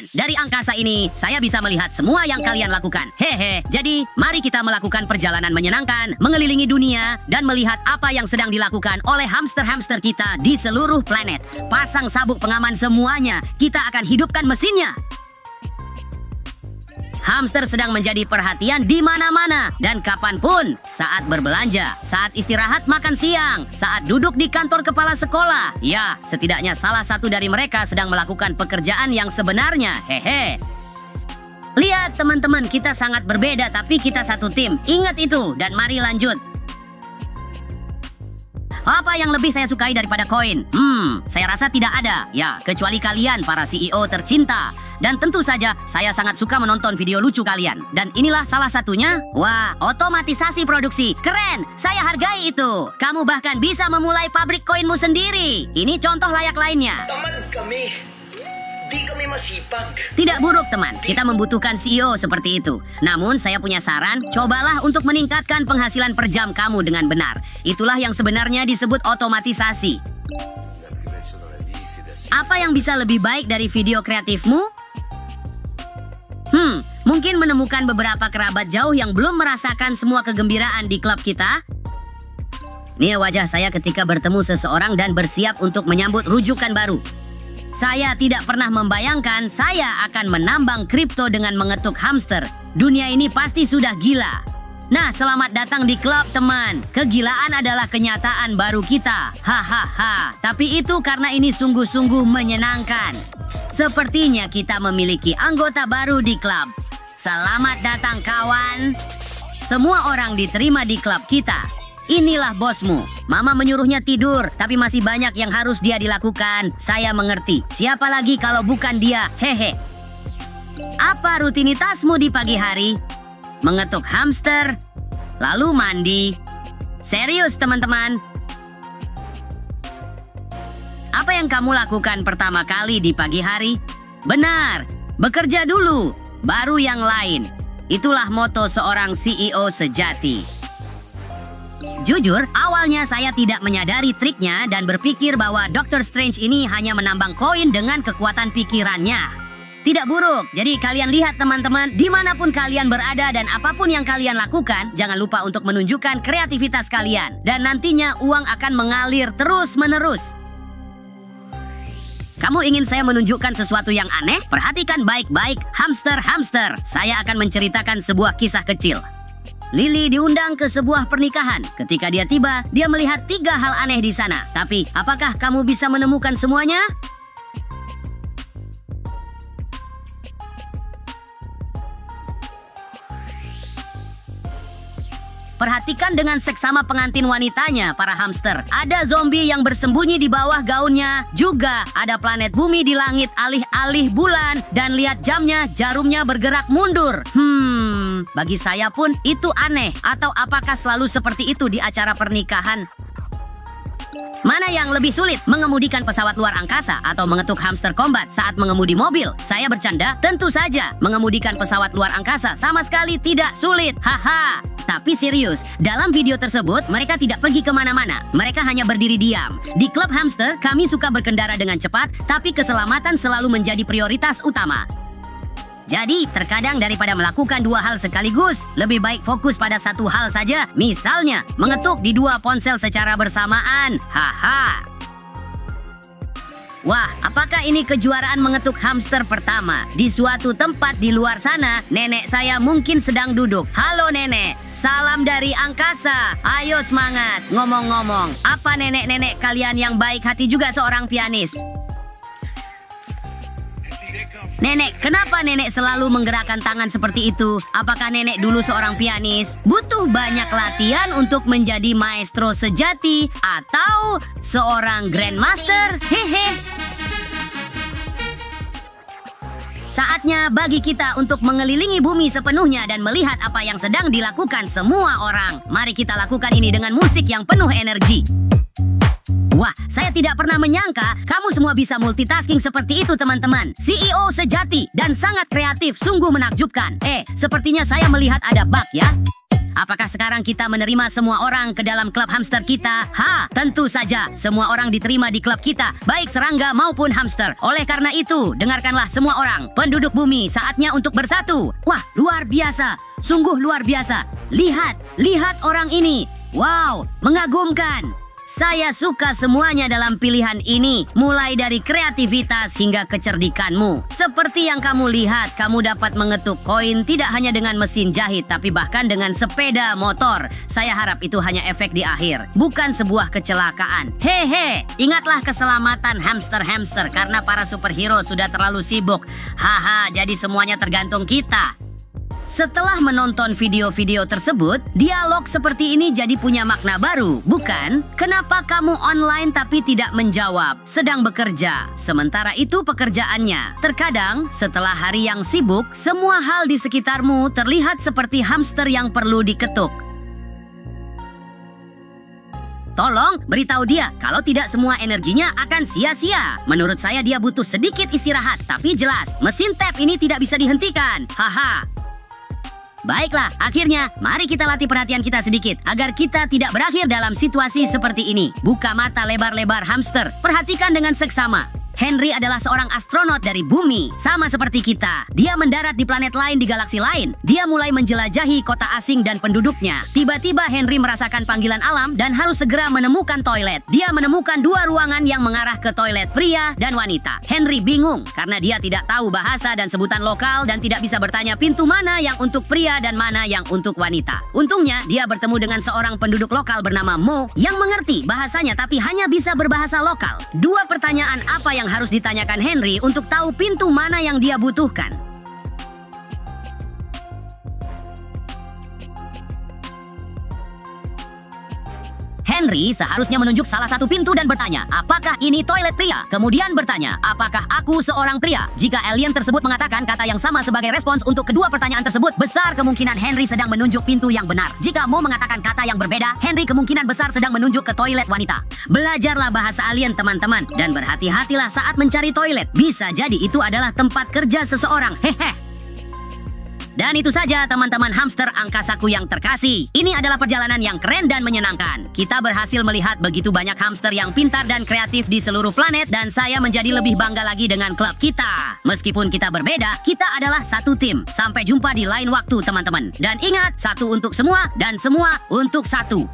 teman-teman, dari angkasa ini saya bisa melihat semua yang kalian lakukan. Hehe. Jadi, mari kita melakukan perjalanan menyenangkan, mengelilingi dunia, dan melihat apa yang sedang dilakukan oleh hamster-hamster kita di seluruh planet. Pasang sabuk pengaman semuanya, kita akan hidupkan mesinnya. Hamster sedang menjadi perhatian di mana-mana dan kapanpun. Saat berbelanja, saat istirahat makan siang, saat duduk di kantor kepala sekolah. Ya, setidaknya salah satu dari mereka sedang melakukan pekerjaan yang sebenarnya. Hehe. Lihat teman-teman, kita sangat berbeda tapi kita satu tim. Ingat itu dan mari lanjut. Apa yang lebih saya sukai daripada koin? Saya rasa tidak ada. Ya, kecuali kalian para CEO tercinta. Dan tentu saja, saya sangat suka menonton video lucu kalian. Dan inilah salah satunya. Wah, otomatisasi produksi. Keren, saya hargai itu. Kamu bahkan bisa memulai pabrik koinmu sendiri. Ini contoh layak lainnya. Tamad kami. Di kami masipag. Tidak buruk teman, kita membutuhkan CEO seperti itu. Namun saya punya saran, cobalah untuk meningkatkan penghasilan per jam kamu dengan benar. Itulah yang sebenarnya disebut otomatisasi. Apa yang bisa lebih baik dari video kreatifmu? Mungkin menemukan beberapa kerabat jauh yang belum merasakan semua kegembiraan di klub kita. Ini wajah saya ketika bertemu seseorang dan bersiap untuk menyambut rujukan baru. Saya tidak pernah membayangkan saya akan menambang kripto dengan mengetuk hamster. Dunia ini pasti sudah gila. Nah, selamat datang di klub teman. Kegilaan adalah kenyataan baru kita. Hahaha. Tapi itu karena ini sungguh-sungguh menyenangkan. Sepertinya kita memiliki anggota baru di klub. Selamat datang kawan. Semua orang diterima di klub kita. Inilah bosmu. Mama menyuruhnya tidur, tapi masih banyak yang harus dia dilakukan. Saya mengerti. Siapa lagi kalau bukan dia? Hehe. Apa rutinitasmu di pagi hari? Mengetuk hamster, lalu mandi. Serius teman-teman. Apa yang kamu lakukan pertama kali di pagi hari? Benar, bekerja dulu, baru yang lain. Itulah moto seorang CEO sejati. Jujur, awalnya saya tidak menyadari triknya dan berpikir bahwa Dr. Strange ini hanya menambang koin dengan kekuatan pikirannya. Tidak buruk, jadi kalian lihat teman-teman, dimanapun kalian berada dan apapun yang kalian lakukan, jangan lupa untuk menunjukkan kreativitas kalian. Dan nantinya uang akan mengalir terus-menerus. Kamu ingin saya menunjukkan sesuatu yang aneh? Perhatikan baik-baik, hamster-hamster. Saya akan menceritakan sebuah kisah kecil. Lily diundang ke sebuah pernikahan. Ketika dia tiba, dia melihat 3 hal aneh di sana. Tapi, apakah kamu bisa menemukan semuanya? Perhatikan dengan seksama pengantin wanitanya, para hamster. Ada zombie yang bersembunyi di bawah gaunnya. Juga ada planet bumi di langit alih-alih bulan. Dan lihat jamnya, jarumnya bergerak mundur. Bagi saya pun itu aneh. Atau apakah selalu seperti itu di acara pernikahan? Mana yang lebih sulit, mengemudikan pesawat luar angkasa atau mengetuk hamster combat saat mengemudi mobil? Saya bercanda, tentu saja mengemudikan pesawat luar angkasa sama sekali tidak sulit. Haha. Tapi serius, dalam video tersebut mereka tidak pergi kemana-mana. Mereka hanya berdiri diam. Di klub hamster, kami suka berkendara dengan cepat, tapi keselamatan selalu menjadi prioritas utama. Jadi, terkadang daripada melakukan 2 hal sekaligus, lebih baik fokus pada satu hal saja. Misalnya, mengetuk di 2 ponsel secara bersamaan. Haha. Wah, apakah ini kejuaraan mengetuk hamster pertama? Di suatu tempat di luar sana, nenek saya mungkin sedang duduk. Halo nenek, salam dari angkasa. Ayo semangat. Ngomong-ngomong, apa nenek-nenek kalian yang baik hati juga seorang pianis? Nenek, kenapa nenek selalu menggerakkan tangan seperti itu? Apakah nenek dulu seorang pianis? Butuh banyak latihan untuk menjadi maestro sejati atau seorang grandmaster? Hehe. Saatnya bagi kita untuk mengelilingi bumi sepenuhnya dan melihat apa yang sedang dilakukan semua orang. Mari kita lakukan ini dengan musik yang penuh energi. Wah, saya tidak pernah menyangka kamu semua bisa multitasking seperti itu teman-teman. CEO sejati dan sangat kreatif, sungguh menakjubkan. Sepertinya saya melihat ada bug ya. Apakah sekarang kita menerima semua orang ke dalam klub hamster kita? Tentu saja. Semua orang diterima di klub kita, baik serangga maupun hamster. Oleh karena itu, dengarkanlah semua orang. Penduduk bumi, saatnya untuk bersatu. Wah, luar biasa. Sungguh luar biasa. Lihat orang ini. Wow, mengagumkan. Saya suka semuanya dalam pilihan ini, mulai dari kreativitas hingga kecerdikanmu. Seperti yang kamu lihat, kamu dapat mengetuk koin tidak hanya dengan mesin jahit, tapi bahkan dengan sepeda motor. Saya harap itu hanya efek di akhir, bukan sebuah kecelakaan. Hehe, ingatlah keselamatan hamster-hamster karena para superhero sudah terlalu sibuk. Jadi semuanya tergantung kita. Setelah menonton video-video tersebut, dialog seperti ini jadi punya makna baru, bukan? Kenapa kamu online tapi tidak menjawab? Sedang bekerja. Sementara itu pekerjaannya. Terkadang, setelah hari yang sibuk, semua hal di sekitarmu terlihat seperti hamster yang perlu diketuk. Tolong beritahu dia kalau tidak semua energinya akan sia-sia. Menurut saya dia butuh sedikit istirahat, tapi jelas mesin tap ini tidak bisa dihentikan. Baiklah, akhirnya mari kita latih perhatian kita sedikit agar kita tidak berakhir dalam situasi seperti ini. Buka mata lebar-lebar hamster, perhatikan dengan seksama. Henry adalah seorang astronot dari bumi, sama seperti kita. Dia mendarat di planet lain di galaksi lain. Dia mulai menjelajahi kota asing dan penduduknya. Tiba-tiba Henry merasakan panggilan alam dan harus segera menemukan toilet. Dia menemukan dua ruangan yang mengarah ke toilet pria dan wanita. Henry bingung karena dia tidak tahu bahasa dan sebutan lokal dan tidak bisa bertanya pintu mana yang untuk pria dan mana yang untuk wanita. Untungnya dia bertemu dengan seorang penduduk lokal bernama Mo yang mengerti bahasanya tapi hanya bisa berbahasa lokal. Dua pertanyaan apa yang harus ditanyakan Henry untuk tahu pintu mana yang dia butuhkan. Henry seharusnya menunjuk salah satu pintu dan bertanya, apakah ini toilet pria? Kemudian bertanya, apakah aku seorang pria? Jika alien tersebut mengatakan kata yang sama sebagai respons untuk kedua pertanyaan tersebut, besar kemungkinan Henry sedang menunjuk pintu yang benar. Jika Mo mengatakan kata yang berbeda, Henry kemungkinan besar sedang menunjuk ke toilet wanita. Belajarlah bahasa alien teman-teman, dan berhati-hatilah saat mencari toilet. Bisa jadi itu adalah tempat kerja seseorang. Dan itu saja teman-teman hamster angkasaku yang terkasih. Ini adalah perjalanan yang keren dan menyenangkan. Kita berhasil melihat begitu banyak hamster yang pintar dan kreatif di seluruh planet dan saya menjadi lebih bangga lagi dengan klub kita. Meskipun kita berbeda, kita adalah satu tim. Sampai jumpa di lain waktu teman-teman. Dan ingat, satu untuk semua dan semua untuk satu.